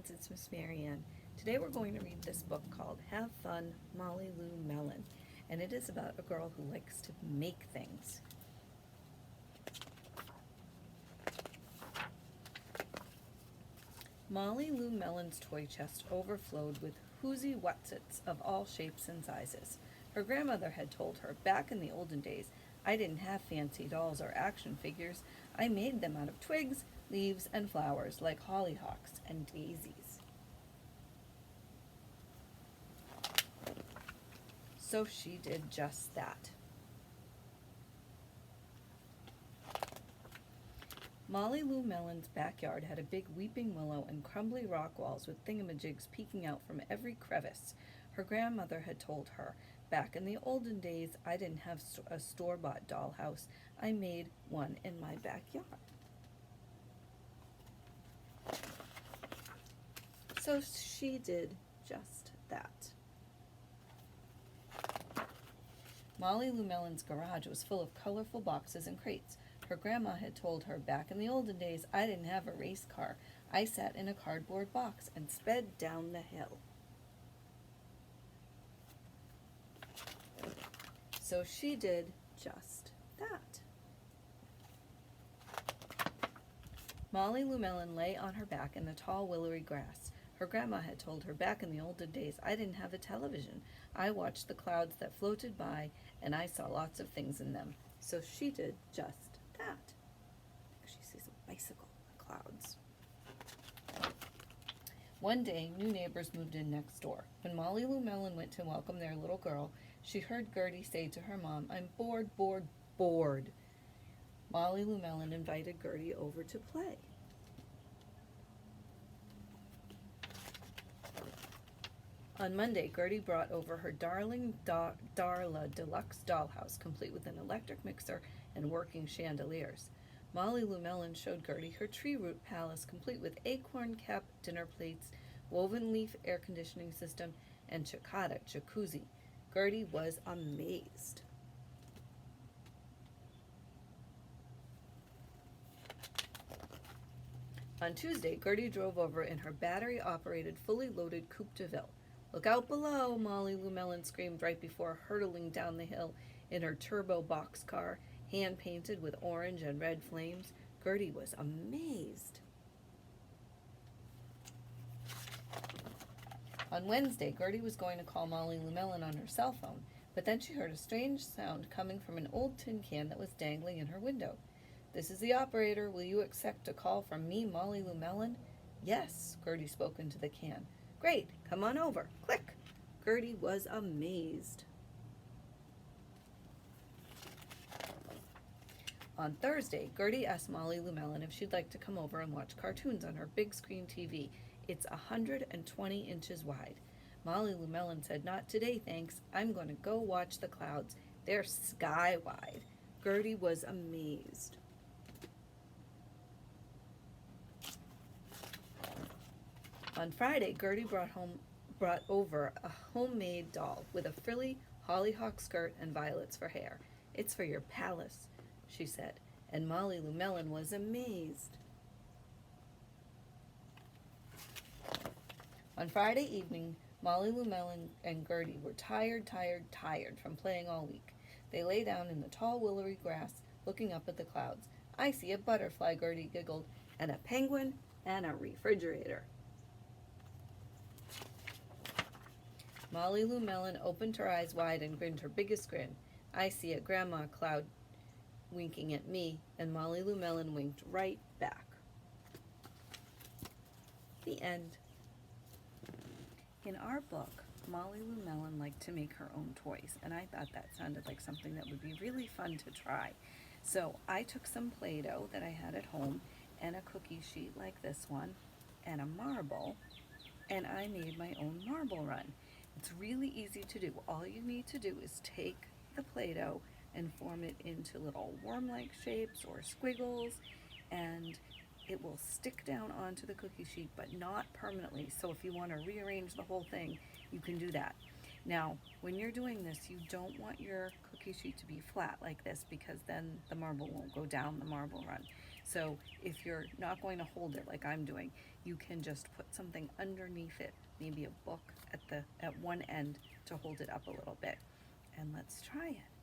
kids, it's Miss Maryanne. Today we're going to read this book called Have Fun, Molly Lou Mellon, and it is about a girl who likes to make things. Molly Lou Mellon's toy chest overflowed with whoozy whatsits of all shapes and sizes. Her grandmother had told her, back in the olden days, I didn't have fancy dolls or action figures. I made them out of twigs, leaves, and flowers like hollyhocks and daisies. So she did just that. Molly Lou Mellon's backyard had a big weeping willow and crumbly rock walls with thingamajigs peeking out from every crevice. Her grandmother had told her, back in the olden days, I didn't have a store-bought dollhouse. I made one in my backyard. So she did just that. Molly Lou Mellon's garage was full of colorful boxes and crates. Her grandma had told her, back in the olden days, I didn't have a race car. I sat in a cardboard box and sped down the hill. So she did just that. Molly Lou Mellon lay on her back in the tall, willowy grass. Her grandma had told her, back in the olden days, I didn't have a television. I watched the clouds that floated by, and I saw lots of things in them. So she did just that. I think she sees a bicycle in the clouds. One day, new neighbors moved in next door. When Molly Lou Mellon went to welcome their little girl, she heard Gertie say to her mom, I'm bored, bored, bored. Molly Lou Mellon invited Gertie over to play. On Monday, Gertie brought over her darling Darla deluxe dollhouse, complete with an electric mixer and working chandeliers. Molly Lou Mellon showed Gertie her tree root palace, complete with acorn-capped dinner plates, woven leaf air conditioning system, and cicada jacuzzi. Gertie was amazed. On Tuesday, Gertie drove over in her battery-operated, fully loaded Coupe de Ville. Look out below, Molly Lou Mellon screamed right before hurtling down the hill in her turbo boxcar, hand-painted with orange and red flames. Gertie was amazed. On Wednesday, Gertie was going to call Molly Lou Mellon on her cell phone, but then she heard a strange sound coming from an old tin can that was dangling in her window. This is the operator. Will you accept a call from me, Molly Lou Mellon? Yes, Gertie spoke into the can. Great, come on over. Click. Gertie was amazed. On Thursday, Gertie asked Molly Lou Mellon if she'd like to come over and watch cartoons on her big screen TV. It's 120 inches wide. Molly Lou Mellon said, not today, thanks. I'm going to go watch the clouds. They're sky wide. Gertie was amazed. On Friday, Gertie brought over a homemade doll with a frilly hollyhock skirt and violets for hair. It's for your palace, she said, and Molly Lou Mellon was amazed. On Friday evening, Molly Lou Mellon and Gertie were tired from playing all week. They lay down in the tall, willowy grass, looking up at the clouds. I see a butterfly, Gertie giggled, and a penguin and a refrigerator. Molly Lou Mellon opened her eyes wide and grinned her biggest grin. I see a grandma cloud winking at me, and Molly Lou Mellon winked right back. The end. In our book, Molly Lou Mellon liked to make her own toys, and I thought that sounded like something that would be really fun to try. So I took some Play-Doh that I had at home and a cookie sheet like this one and a marble, and I made my own marble run. It's really easy to do. All you need to do is take the Play-Doh and form it into little worm-like shapes or squiggles, and it will stick down onto the cookie sheet, but not permanently. So if you want to rearrange the whole thing, you can do that. Now, when you're doing this, you don't want your cookie sheet to be flat like this, because then the marble won't go down the marble run. So if you're not going to hold it like I'm doing, you can just put something underneath it, maybe a book at one end to hold it up a little bit. And let's try it.